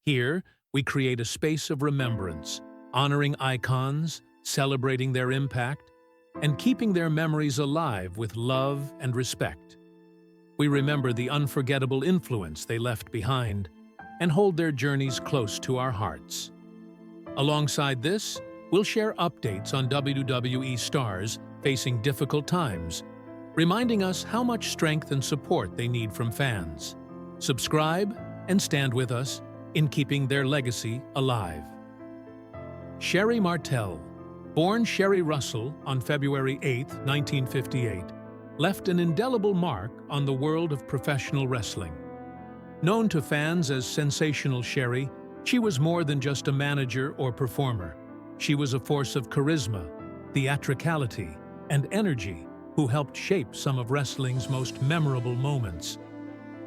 Here, we create a space of remembrance, honoring icons, celebrating their impact, and keeping their memories alive with love and respect. We remember the unforgettable influence they left behind and hold their journeys close to our hearts. Alongside this, we'll share updates on WWE stars facing difficult times, reminding us how much strength and support they need from fans. Subscribe and stand with us in keeping their legacy alive. Sherri Martel, born Sherri Russell on February 8, 1958, left an indelible mark on the world of professional wrestling. Known to fans as Sensational Sherri, she was more than just a manager or performer. She was a force of charisma, theatricality, and energy who helped shape some of wrestling's most memorable moments.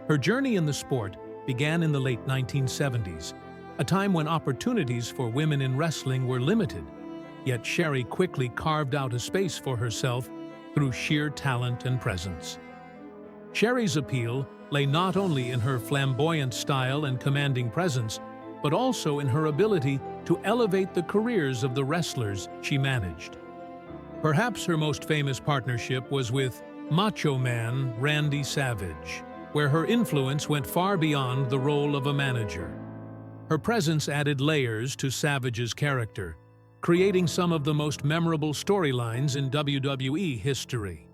Her journey in the sport began in the late 1970s, a time when opportunities for women in wrestling were limited. Yet Sherri quickly carved out a space for herself through sheer talent and presence. Sherri's appeal lay not only in her flamboyant style and commanding presence, but also in her ability to elevate the careers of the wrestlers she managed. Perhaps her most famous partnership was with Macho Man Randy Savage, where her influence went far beyond the role of a manager. Her presence added layers to Savage's character, creating some of the most memorable storylines in WWE history.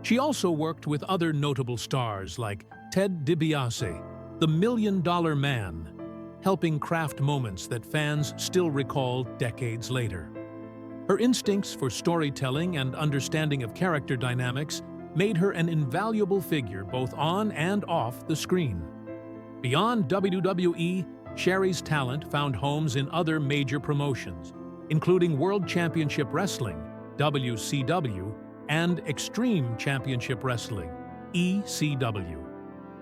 She also worked with other notable stars like Ted DiBiase, the $1 Million Man, helping craft moments that fans still recall decades later. Her instincts for storytelling and understanding of character dynamics made her an invaluable figure both on and off the screen. Beyond WWE, Sherri's talent found homes in other major promotions, including World Championship Wrestling, WCW, and Extreme Championship Wrestling, ECW.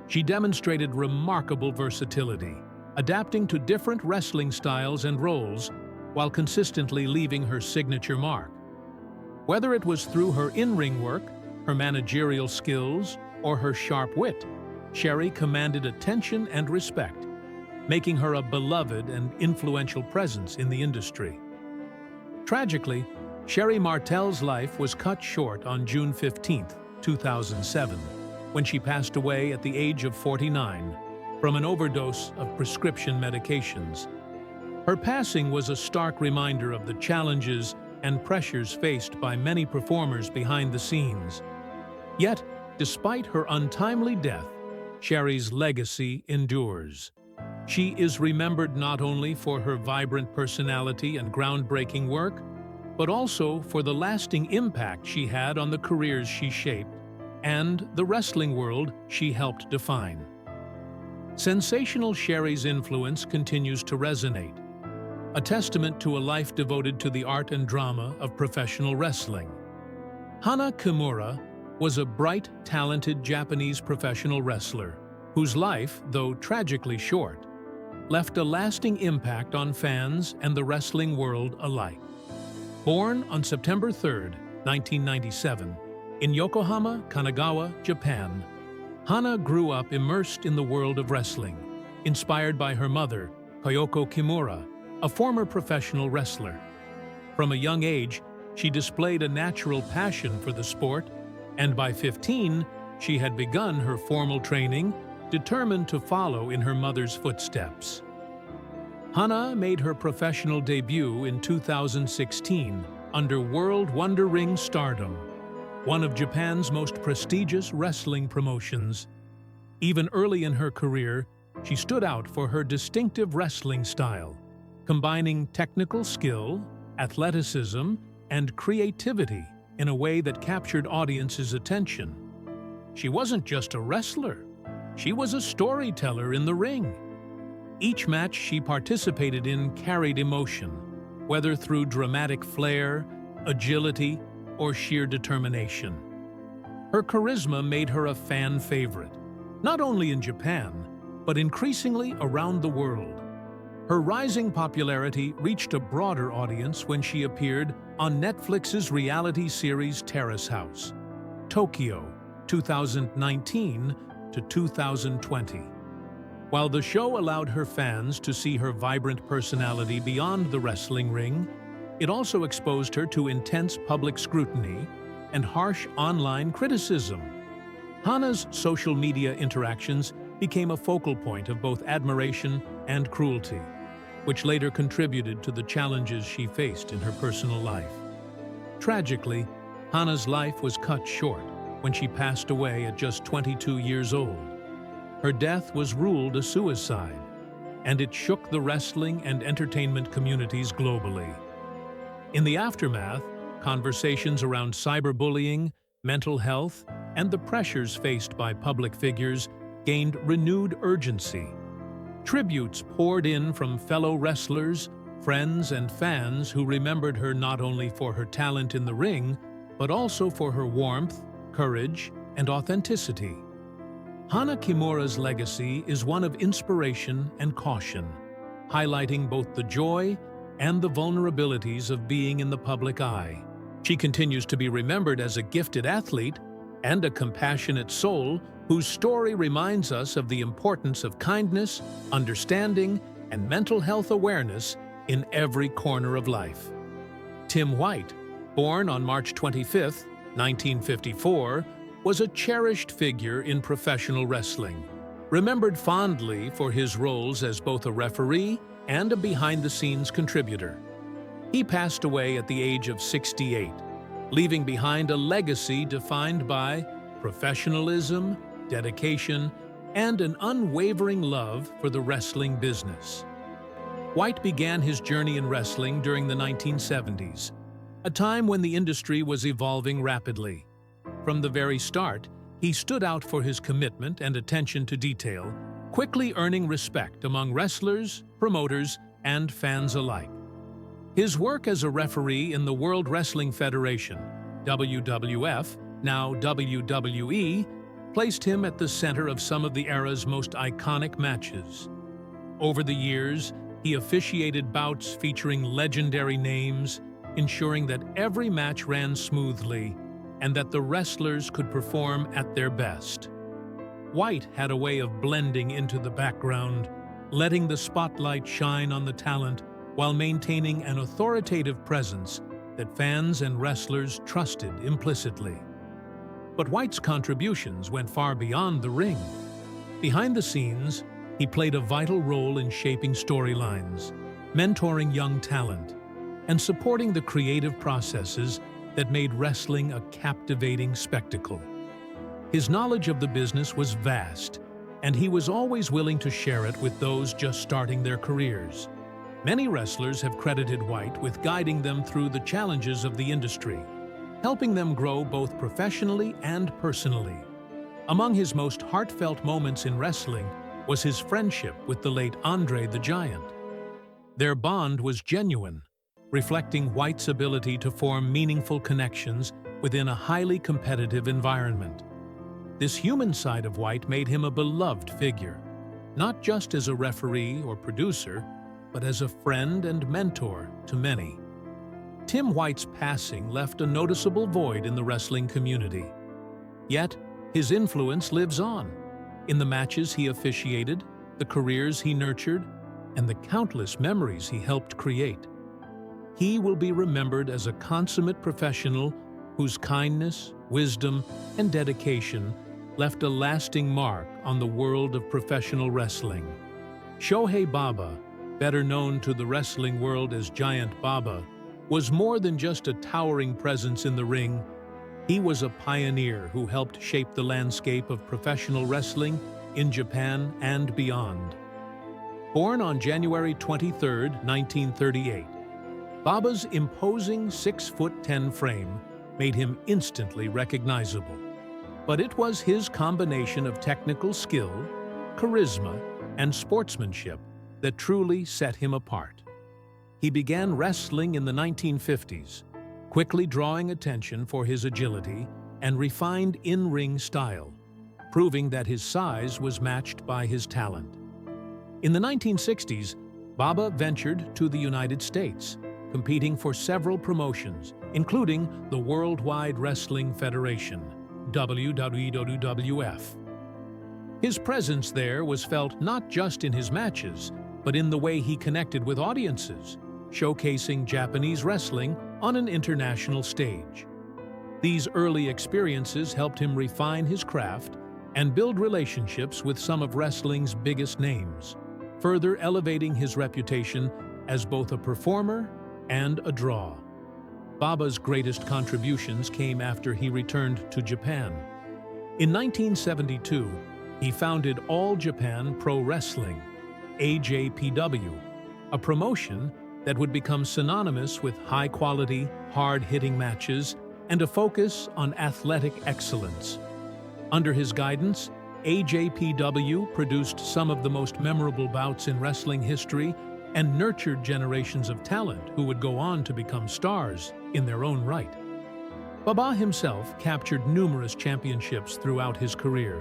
She demonstrated remarkable versatility, adapting to different wrestling styles and roles while consistently leaving her signature mark. Whether it was through her in-ring work, her managerial skills, or her sharp wit, Sherri commanded attention and respect, making her a beloved and influential presence in the industry. Tragically, Sherri Martel's life was cut short on June 15, 2007, when she passed away at the age of 49 from an overdose of prescription medications. Her passing was a stark reminder of the challenges and pressures faced by many performers behind the scenes. Yet, despite her untimely death, Sherri's legacy endures. She is remembered not only for her vibrant personality and groundbreaking work, but also for the lasting impact she had on the careers she shaped and the wrestling world she helped define. Sensational Sherri's influence continues to resonate, a testament to a life devoted to the art and drama of professional wrestling. Hana Kimura was a bright, talented Japanese professional wrestler whose life, though tragically short, left a lasting impact on fans and the wrestling world alike. Born on September 3, 1997, in Yokohama, Kanagawa, Japan, Hana grew up immersed in the world of wrestling, inspired by her mother, Kayoko Kimura, a former professional wrestler. From a young age, she displayed a natural passion for the sport, and by 15, she had begun her formal training, determined to follow in her mother's footsteps. Hana made her professional debut in 2016 under World Wonder Ring Stardom, one of Japan's most prestigious wrestling promotions. Even early in her career, she stood out for her distinctive wrestling style, combining technical skill, athleticism, and creativity in a way that captured audiences' attention. She wasn't just a wrestler, she was a storyteller in the ring. Each match she participated in carried emotion, whether through dramatic flair, agility, or sheer determination. Her charisma made her a fan favorite, not only in Japan, but increasingly around the world. Her rising popularity reached a broader audience when she appeared on Netflix's reality series Terrace House, Tokyo, 2019 to 2020. While the show allowed her fans to see her vibrant personality beyond the wrestling ring, it also exposed her to intense public scrutiny and harsh online criticism. Hana's social media interactions became a focal point of both admiration and cruelty, which later contributed to the challenges she faced in her personal life. Tragically, Hana's life was cut short when she passed away at just 22 years old. Her death was ruled a suicide, and it shook the wrestling and entertainment communities globally. In the aftermath, conversations around cyberbullying, mental health, and the pressures faced by public figures gained renewed urgency. Tributes poured in from fellow wrestlers, friends, and fans who remembered her not only for her talent in the ring, but also for her warmth, courage, and authenticity. Hana Kimura's legacy is one of inspiration and caution, highlighting both the joy and the vulnerabilities of being in the public eye. She continues to be remembered as a gifted athlete and a compassionate soul whose story reminds us of the importance of kindness, understanding, and mental health awareness in every corner of life. Tim White, born on March 25, 1954, was a cherished figure in professional wrestling, remembered fondly for his roles as both a referee and a behind-the-scenes contributor. He passed away at the age of 68, leaving behind a legacy defined by professionalism, dedication, and an unwavering love for the wrestling business. White began his journey in wrestling during the 1970s, a time when the industry was evolving rapidly. From the very start, he stood out for his commitment and attention to detail, quickly earning respect among wrestlers, promoters, and fans alike. His work as a referee in the World Wrestling Federation, WWF, now WWE, placed him at the center of some of the era's most iconic matches. Over the years, he officiated bouts featuring legendary names, ensuring that every match ran smoothly and that the wrestlers could perform at their best. White had a way of blending into the background, letting the spotlight shine on the talent while maintaining an authoritative presence that fans and wrestlers trusted implicitly. But White's contributions went far beyond the ring. Behind the scenes, he played a vital role in shaping storylines, mentoring young talent, and supporting the creative processes that made wrestling a captivating spectacle. His knowledge of the business was vast, and he was always willing to share it with those just starting their careers. Many wrestlers have credited White with guiding them through the challenges of the industry, helping them grow both professionally and personally. Among his most heartfelt moments in wrestling was his friendship with the late Andre the Giant. Their bond was genuine, reflecting White's ability to form meaningful connections within a highly competitive environment. This human side of White made him a beloved figure, not just as a referee or producer, but as a friend and mentor to many. Tim White's passing left a noticeable void in the wrestling community. Yet, his influence lives on, in the matches he officiated, the careers he nurtured, and the countless memories he helped create. He will be remembered as a consummate professional whose kindness, wisdom, and dedication left a lasting mark on the world of professional wrestling. Shohei Baba, better known to the wrestling world as Giant Baba, was more than just a towering presence in the ring. He was a pioneer who helped shape the landscape of professional wrestling in Japan and beyond. Born on January 23, 1938, Baba's imposing 6'10" frame made him instantly recognizable. But it was his combination of technical skill, charisma, and sportsmanship that truly set him apart. He began wrestling in the 1950s, quickly drawing attention for his agility and refined in-ring style, proving that his size was matched by his talent. In the 1960s, Baba ventured to the United States, competing for several promotions, including the Worldwide Wrestling Federation, WWF. His presence there was felt not just in his matches, but in the way he connected with audiences, showcasing Japanese wrestling on an international stage. These early experiences helped him refine his craft and build relationships with some of wrestling's biggest names, further elevating his reputation as both a performer and a draw. Baba's greatest contributions came after he returned to Japan. In 1972, he founded All Japan Pro Wrestling, AJPW, a promotion that would become synonymous with high-quality, hard-hitting matches and a focus on athletic excellence. Under his guidance, AJPW produced some of the most memorable bouts in wrestling history and nurtured generations of talent who would go on to become stars in their own right. Baba himself captured numerous championships throughout his career,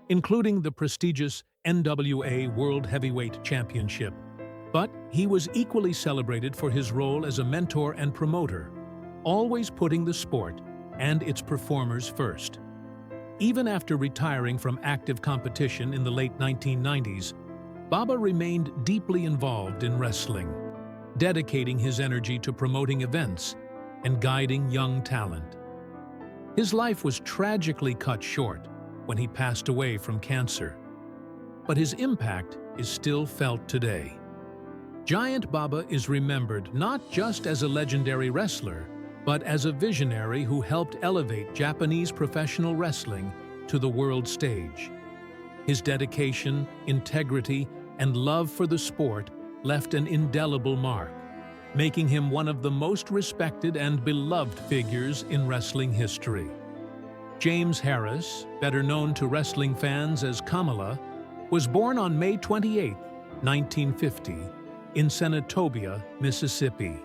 including the prestigious NWA World Heavyweight Championship. But he was equally celebrated for his role as a mentor and promoter, always putting the sport and its performers first. Even after retiring from active competition in the late 1990s, Baba remained deeply involved in wrestling, dedicating his energy to promoting events and guiding young talent. His life was tragically cut short when he passed away from cancer, but his impact is still felt today. Giant Baba is remembered not just as a legendary wrestler, but as a visionary who helped elevate Japanese professional wrestling to the world stage. His dedication, integrity, and love for the sport left an indelible mark, making him one of the most respected and beloved figures in wrestling history. James Harris, better known to wrestling fans as Kamala, was born on May 28, 1950, in Senatobia, Mississippi.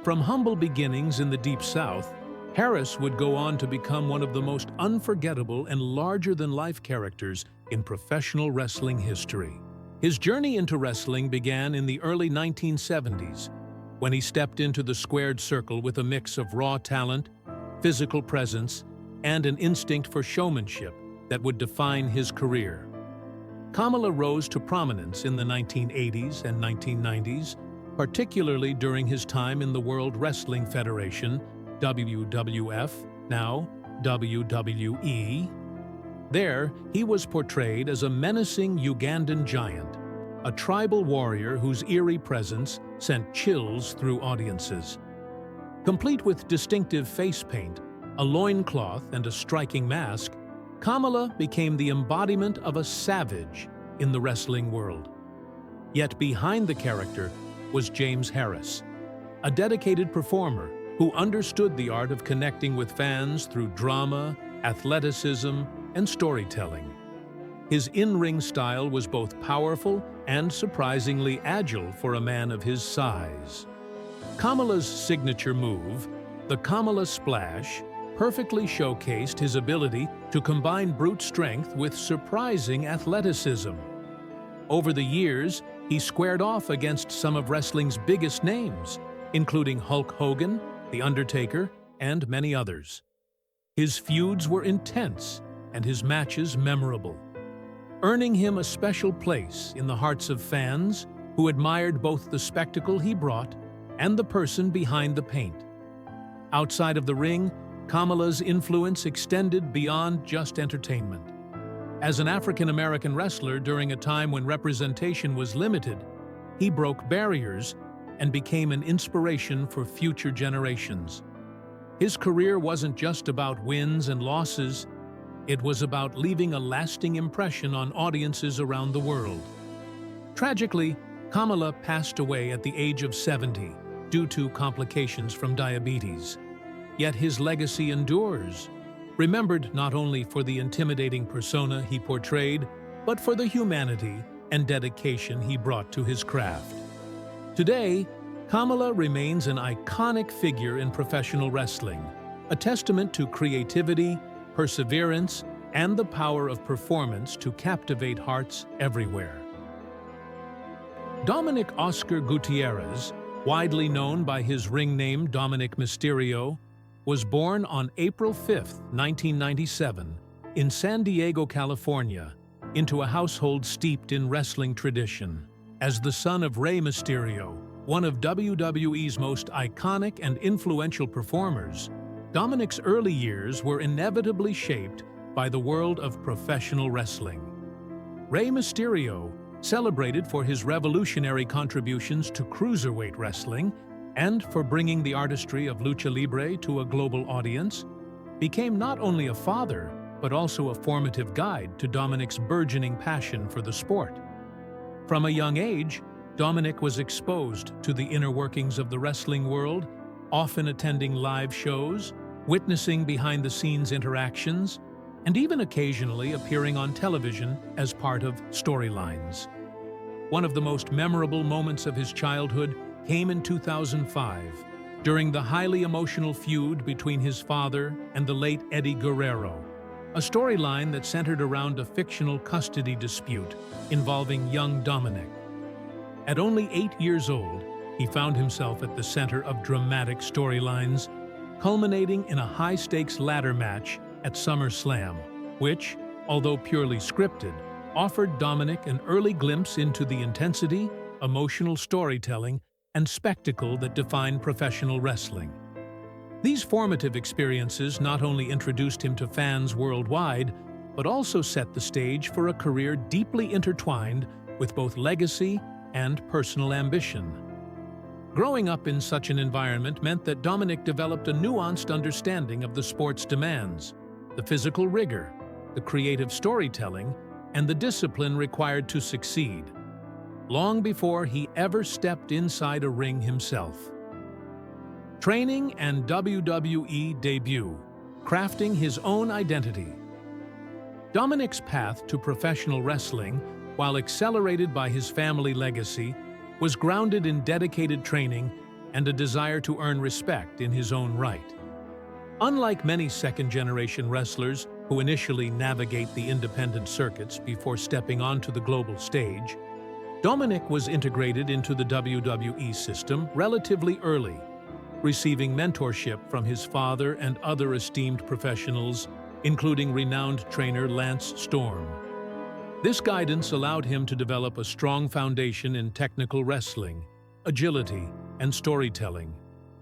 From humble beginnings in the Deep South, Harris would go on to become one of the most unforgettable and larger-than-life characters in professional wrestling history. His journey into wrestling began in the early 1970s, when he stepped into the squared circle with a mix of raw talent, physical presence, and an instinct for showmanship that would define his career. Kamala rose to prominence in the 1980s and 1990s, particularly during his time in the World Wrestling Federation, WWF, now WWE. There, he was portrayed as a menacing Ugandan giant, a tribal warrior whose eerie presence sent chills through audiences. Complete with distinctive face paint, a loincloth, and a striking mask, Kamala became the embodiment of a savage in the wrestling world. Yet behind the character was James Harris, a dedicated performer who understood the art of connecting with fans through drama, athleticism, and storytelling. His in-ring style was both powerful and surprisingly agile for a man of his size. Kamala's signature move, the Kamala Splash, perfectly showcased his ability to combine brute strength with surprising athleticism. Over the years, he squared off against some of wrestling's biggest names, including Hulk Hogan, The Undertaker, and many others. His feuds were intense and his matches memorable, earning him a special place in the hearts of fans who admired both the spectacle he brought and the person behind the paint. Outside of the ring, Kamala's influence extended beyond just entertainment. As an African-American wrestler during a time when representation was limited, he broke barriers and became an inspiration for future generations. His career wasn't just about wins and losses, it was about leaving a lasting impression on audiences around the world. Tragically, Kamala passed away at the age of 70 due to complications from diabetes. Yet his legacy endures, remembered not only for the intimidating persona he portrayed, but for the humanity and dedication he brought to his craft. Today, Kamala remains an iconic figure in professional wrestling, a testament to creativity, perseverance, and the power of performance to captivate hearts everywhere. Dominic Oscar Gutierrez, widely known by his ring name Dominic Mysterio, was born on April 5, 1997, in San Diego, California, into a household steeped in wrestling tradition. As the son of Rey Mysterio, one of WWE's most iconic and influential performers, Dominic's early years were inevitably shaped by the world of professional wrestling. Rey Mysterio, celebrated for his revolutionary contributions to cruiserweight wrestling and for bringing the artistry of lucha libre to a global audience, became not only a father, but also a formative guide to Dominic's burgeoning passion for the sport. From a young age, Dominic was exposed to the inner workings of the wrestling world, often attending live shows, witnessing behind-the-scenes interactions, and even occasionally appearing on television as part of storylines. One of the most memorable moments of his childhood came in 2005, during the highly emotional feud between his father and the late Eddie Guerrero, a storyline that centered around a fictional custody dispute involving young Dominic. At only 8 years old, he found himself at the center of dramatic storylines, culminating in a high-stakes ladder match at SummerSlam, which, although purely scripted, offered Dominic an early glimpse into the intensity, emotional storytelling, and spectacle that define professional wrestling. These formative experiences not only introduced him to fans worldwide, but also set the stage for a career deeply intertwined with both legacy and personal ambition. Growing up in such an environment meant that Dominic developed a nuanced understanding of the sport's demands, the physical rigor, the creative storytelling, and the discipline required to succeed, long before he ever stepped inside a ring himself. Training and WWE debut, crafting his own identity. Dominic's path to professional wrestling, while accelerated by his family legacy, was grounded in dedicated training and a desire to earn respect in his own right. Unlike many second-generation wrestlers who initially navigate the independent circuits before stepping onto the global stage, Dominic was integrated into the WWE system relatively early, receiving mentorship from his father and other esteemed professionals, including renowned trainer Lance Storm. This guidance allowed him to develop a strong foundation in technical wrestling, agility, and storytelling,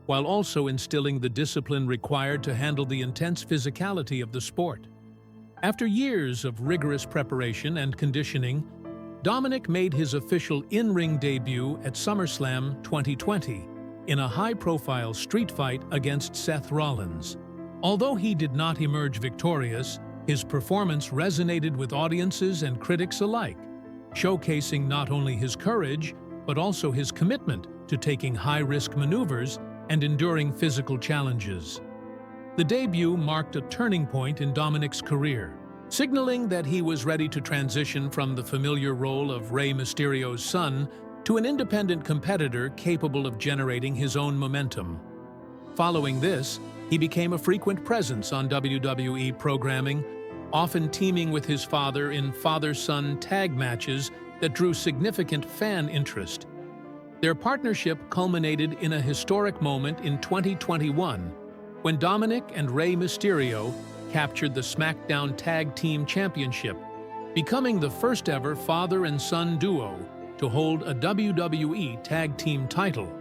while also instilling the discipline required to handle the intense physicality of the sport. After years of rigorous preparation and conditioning, Dominic made his official in-ring debut at SummerSlam 2020 in a high-profile street fight against Seth Rollins. Although he did not emerge victorious, his performance resonated with audiences and critics alike, showcasing not only his courage, but also his commitment to taking high-risk maneuvers and enduring physical challenges. The debut marked a turning point in Dominic's career, signaling that he was ready to transition from the familiar role of Rey Mysterio's son to an independent competitor capable of generating his own momentum. Following this, he became a frequent presence on WWE programming, often teaming with his father in father-son tag matches that drew significant fan interest. Their partnership culminated in a historic moment in 2021 when Dominic and Rey Mysterio captured the SmackDown Tag Team Championship, becoming the first-ever father and son duo to hold a WWE Tag Team title.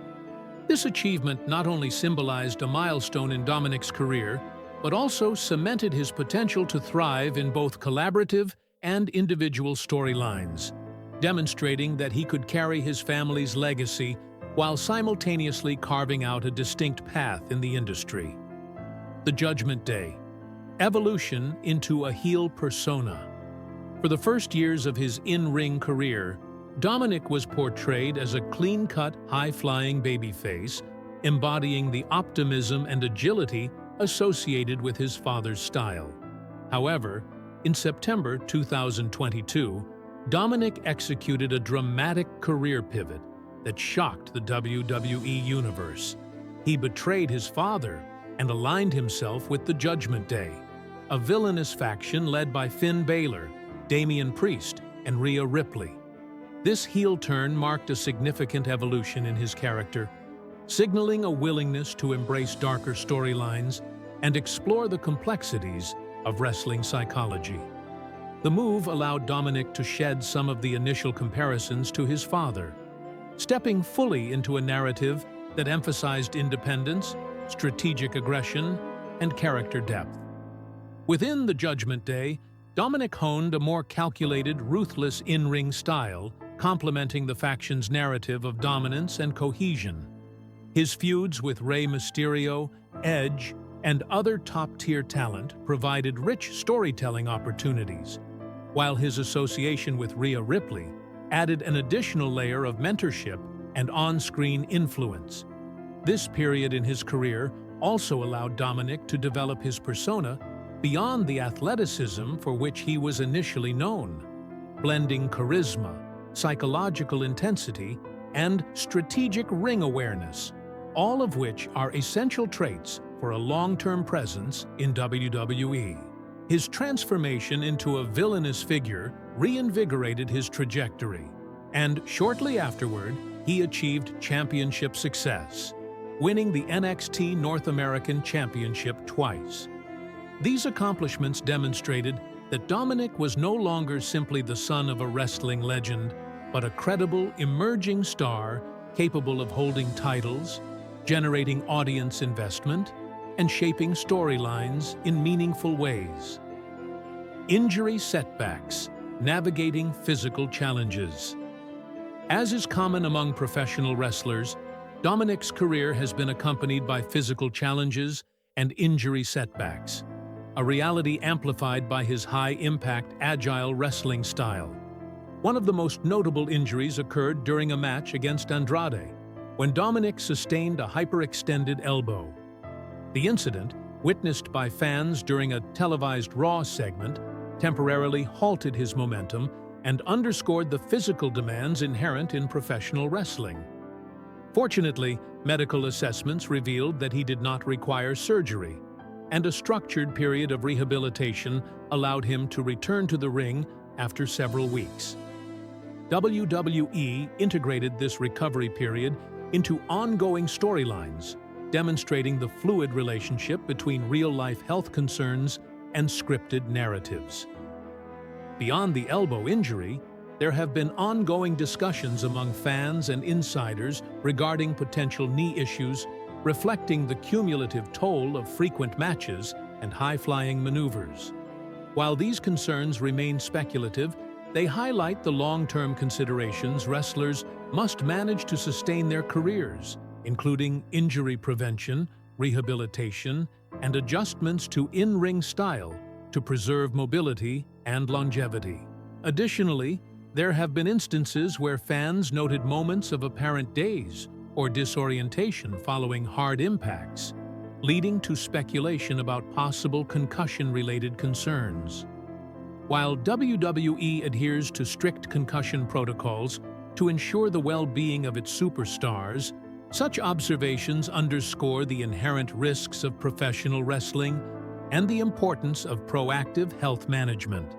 This achievement not only symbolized a milestone in Dominic's career, but also cemented his potential to thrive in both collaborative and individual storylines, demonstrating that he could carry his family's legacy while simultaneously carving out a distinct path in the industry. The Judgment Day. Evolution into a heel persona. For the first years of his in-ring career, Dominic was portrayed as a clean-cut, high-flying babyface, embodying the optimism and agility associated with his father's style. However, in September 2022, Dominic executed a dramatic career pivot that shocked the WWE Universe. He betrayed his father and aligned himself with the Judgment Day, a villainous faction led by Finn Balor, Damian Priest, and Rhea Ripley. This heel turn marked a significant evolution in his character, signaling a willingness to embrace darker storylines and explore the complexities of wrestling psychology. The move allowed Dominic to shed some of the initial comparisons to his father, stepping fully into a narrative that emphasized independence, strategic aggression, and character depth. Within the Judgment Day, Dominic honed a more calculated, ruthless in-ring style, complementing the faction's narrative of dominance and cohesion. His feuds with Rey Mysterio, Edge, and other top-tier talent provided rich storytelling opportunities, while his association with Rhea Ripley added an additional layer of mentorship and on-screen influence. This period in his career also allowed Dominic to develop his persona beyond the athleticism for which he was initially known, blending charisma, psychological intensity, and strategic ring awareness, all of which are essential traits for a long-term presence in WWE. His transformation into a villainous figure reinvigorated his trajectory, and shortly afterward, he achieved championship success, winning the NXT North American Championship twice. These accomplishments demonstrated that Dominic was no longer simply the son of a wrestling legend, but a credible, emerging star capable of holding titles, generating audience investment, and shaping storylines in meaningful ways. Injury setbacks, navigating physical challenges. As is common among professional wrestlers, Dominic's career has been accompanied by physical challenges and injury setbacks, a reality amplified by his high-impact, agile wrestling style. One of the most notable injuries occurred during a match against Andrade, when Dominic sustained a hyperextended elbow. The incident, witnessed by fans during a televised Raw segment, temporarily halted his momentum and underscored the physical demands inherent in professional wrestling. Fortunately, medical assessments revealed that he did not require surgery, and a structured period of rehabilitation allowed him to return to the ring after several weeks. WWE integrated this recovery period into ongoing storylines, demonstrating the fluid relationship between real-life health concerns and scripted narratives. Beyond the elbow injury, there have been ongoing discussions among fans and insiders regarding potential knee issues, reflecting the cumulative toll of frequent matches and high-flying maneuvers. While these concerns remain speculative, they highlight the long-term considerations wrestlers must manage to sustain their careers, including injury prevention, rehabilitation, and adjustments to in-ring style to preserve mobility and longevity. Additionally, there have been instances where fans noted moments of apparent daze or disorientation following hard impacts, leading to speculation about possible concussion-related concerns. While WWE adheres to strict concussion protocols to ensure the well-being of its superstars, such observations underscore the inherent risks of professional wrestling and the importance of proactive health management.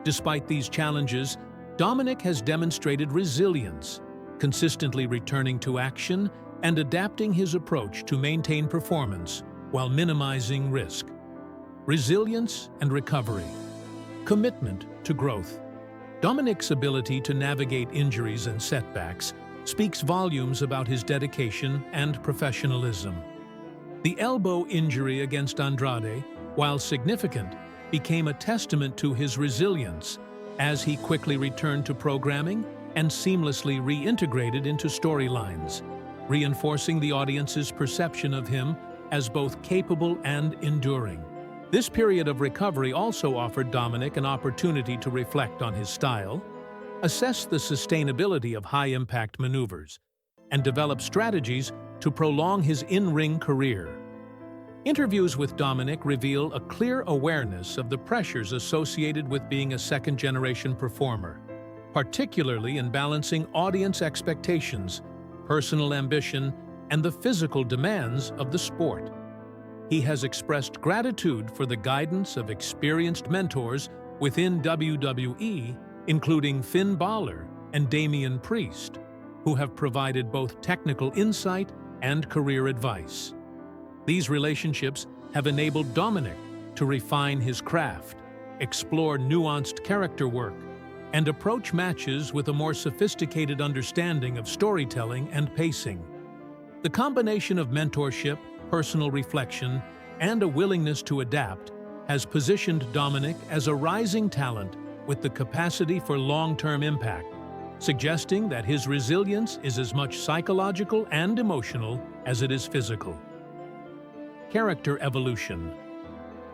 Despite these challenges, Dominic has demonstrated resilience, consistently returning to action and adapting his approach to maintain performance while minimizing risk. Resilience and recovery. Commitment to growth. Dominic's ability to navigate injuries and setbacks speaks volumes about his dedication and professionalism. The elbow injury against Andrade, while significant, became a testament to his resilience as he quickly returned to programming and seamlessly reintegrated into storylines, reinforcing the audience's perception of him as both capable and enduring. This period of recovery also offered Dominic an opportunity to reflect on his style, assess the sustainability of high-impact maneuvers, and develop strategies to prolong his in-ring career. Interviews with Dominic reveal a clear awareness of the pressures associated with being a second-generation performer, particularly in balancing audience expectations, personal ambition, and the physical demands of the sport. He has expressed gratitude for the guidance of experienced mentors within WWE, including Finn Balor and Damian Priest, who have provided both technical insight and career advice. These relationships have enabled Dominic to refine his craft, explore nuanced character work, and approach matches with a more sophisticated understanding of storytelling and pacing. The combination of mentorship, personal reflection, and a willingness to adapt has positioned Dominic as a rising talent with the capacity for long-term impact, suggesting that his resilience is as much psychological and emotional as it is physical. Character evolution.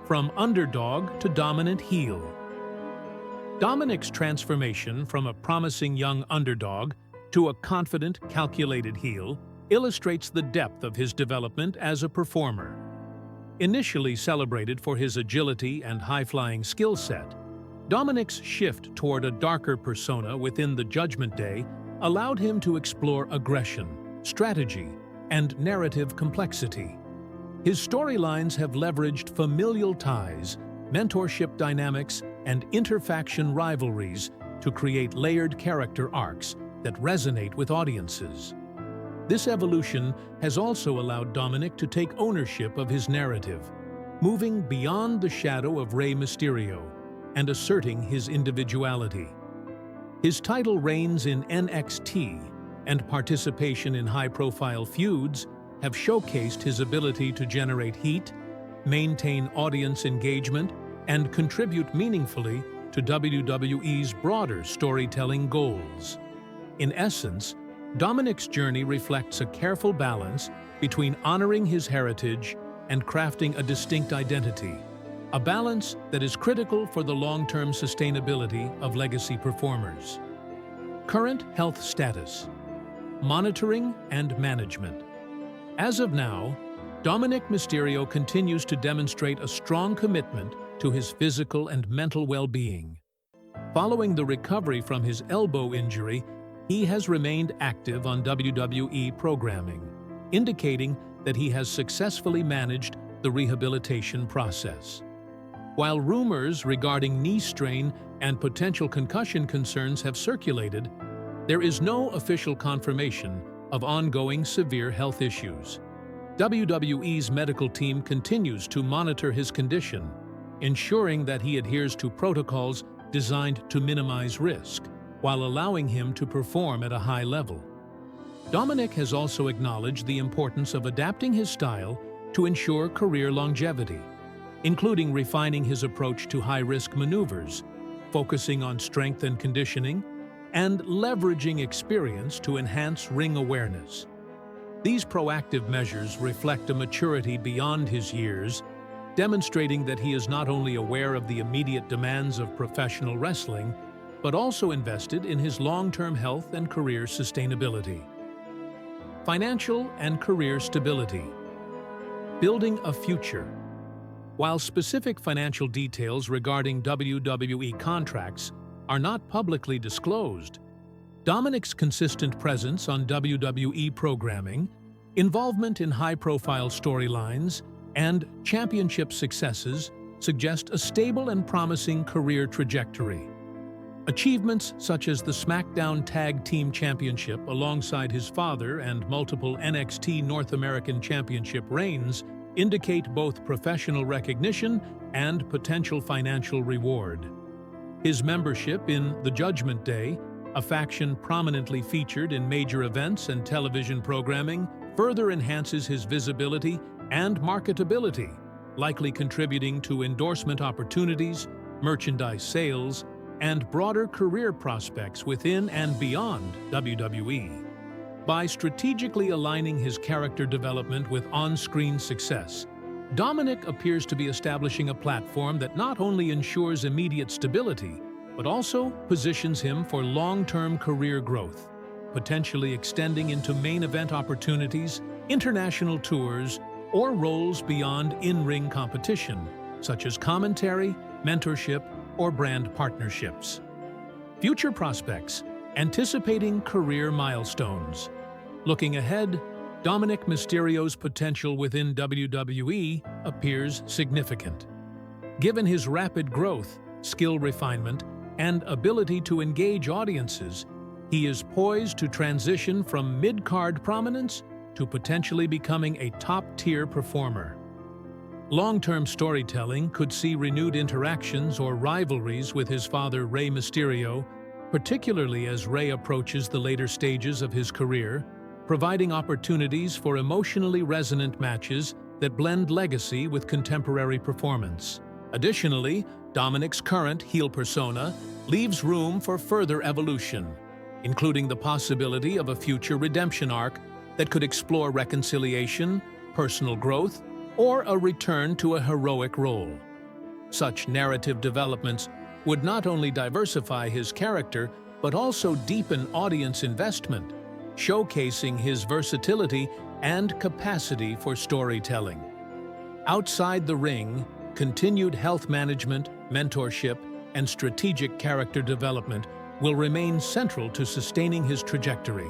From underdog to dominant heel. Dominic's transformation from a promising young underdog to a confident, calculated heel illustrates the depth of his development as a performer. Initially celebrated for his agility and high-flying skill set, Dominic's shift toward a darker persona within the Judgment Day allowed him to explore aggression, strategy, and narrative complexity. His storylines have leveraged familial ties, mentorship dynamics, and interfaction rivalries to create layered character arcs that resonate with audiences. This evolution has also allowed Dominic to take ownership of his narrative, moving beyond the shadow of Rey Mysterio and asserting his individuality. His title reigns in NXT and participation in high-profile feuds have showcased his ability to generate heat, maintain audience engagement, and contribute meaningfully to WWE's broader storytelling goals. In essence, Dominic's journey reflects a careful balance between honoring his heritage and crafting a distinct identity, a balance that is critical for the long-term sustainability of legacy performers. Current health status. Monitoring and management. As of now, Dominic Mysterio continues to demonstrate a strong commitment to his physical and mental well-being. Following the recovery from his elbow injury, he has remained active on WWE programming, indicating that he has successfully managed the rehabilitation process. While rumors regarding knee strain and potential concussion concerns have circulated, there is no official confirmation of ongoing severe health issues. WWE's medical team continues to monitor his condition, ensuring that he adheres to protocols designed to minimize risk, while allowing him to perform at a high level. Dominic has also acknowledged the importance of adapting his style to ensure career longevity, including refining his approach to high-risk maneuvers, focusing on strength and conditioning, and leveraging experience to enhance ring awareness. These proactive measures reflect a maturity beyond his years, demonstrating that he is not only aware of the immediate demands of professional wrestling, but also invested in his long-term health and career sustainability. Financial and career stability. Building a future. While specific financial details regarding WWE contracts are not publicly disclosed, Dominic's consistent presence on WWE programming, involvement in high-profile storylines, and championship successes suggest a stable and promising career trajectory. Achievements such as the SmackDown Tag Team Championship alongside his father and multiple NXT North American Championship reigns indicate both professional recognition and potential financial reward. His membership in the Judgment Day, a faction prominently featured in major events and television programming, further enhances his visibility and marketability, likely contributing to endorsement opportunities, merchandise sales, and broader career prospects within and beyond WWE. By strategically aligning his character development with on-screen success, Dominic appears to be establishing a platform that not only ensures immediate stability, but also positions him for long-term career growth, potentially extending into main event opportunities, international tours, or roles beyond in-ring competition, such as commentary, mentorship, or brand partnerships. Future prospects. Anticipating career milestones. Looking ahead, Dominic Mysterio's potential within WWE appears significant. Given his rapid growth, skill refinement, and ability to engage audiences, he is poised to transition from mid-card prominence to potentially becoming a top-tier performer. Long-term storytelling could see renewed interactions or rivalries with his father Rey Mysterio, particularly as Rey approaches the later stages of his career, providing opportunities for emotionally resonant matches that blend legacy with contemporary performance. Additionally, Dominic's current heel persona leaves room for further evolution, including the possibility of a future redemption arc that could explore reconciliation, personal growth, or a return to a heroic role. Such narrative developments would not only diversify his character, but also deepen audience investment, showcasing his versatility and capacity for storytelling. Outside the ring, continued health management, mentorship, and strategic character development will remain central to sustaining his trajectory,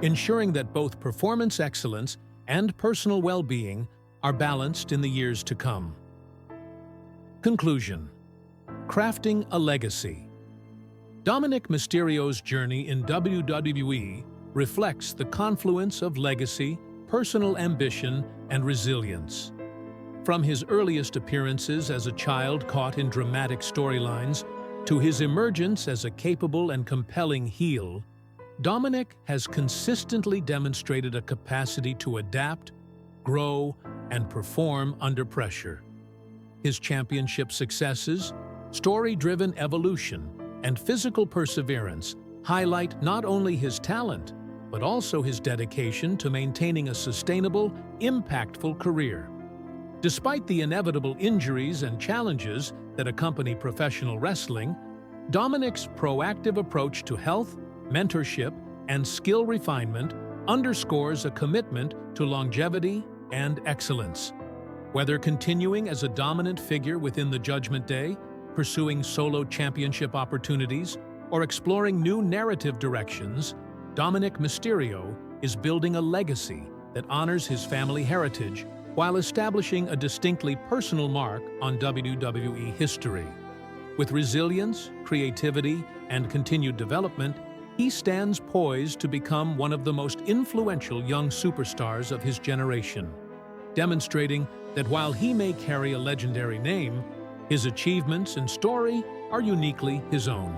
ensuring that both performance excellence and personal well-being are balanced in the years to come. Conclusion: crafting a legacy. Dominic Mysterio's journey in WWE reflects the confluence of legacy, personal ambition, and resilience. From his earliest appearances as a child caught in dramatic storylines to his emergence as a capable and compelling heel, Dominic has consistently demonstrated a capacity to adapt, grow, and perform under pressure. His championship successes, story-driven evolution, and physical perseverance highlight not only his talent, but also his dedication to maintaining a sustainable, impactful career. Despite the inevitable injuries and challenges that accompany professional wrestling, Dominic's proactive approach to health, mentorship, and skill refinement underscores a commitment to longevity and excellence. Whether continuing as a dominant figure within the Judgment Day, pursuing solo championship opportunities, or exploring new narrative directions, Dominic Mysterio is building a legacy that honors his family heritage while establishing a distinctly personal mark on WWE history. With resilience, creativity, and continued development, he stands poised to become one of the most influential young superstars of his generation, demonstrating that while he may carry a legendary name, his achievements and story are uniquely his own.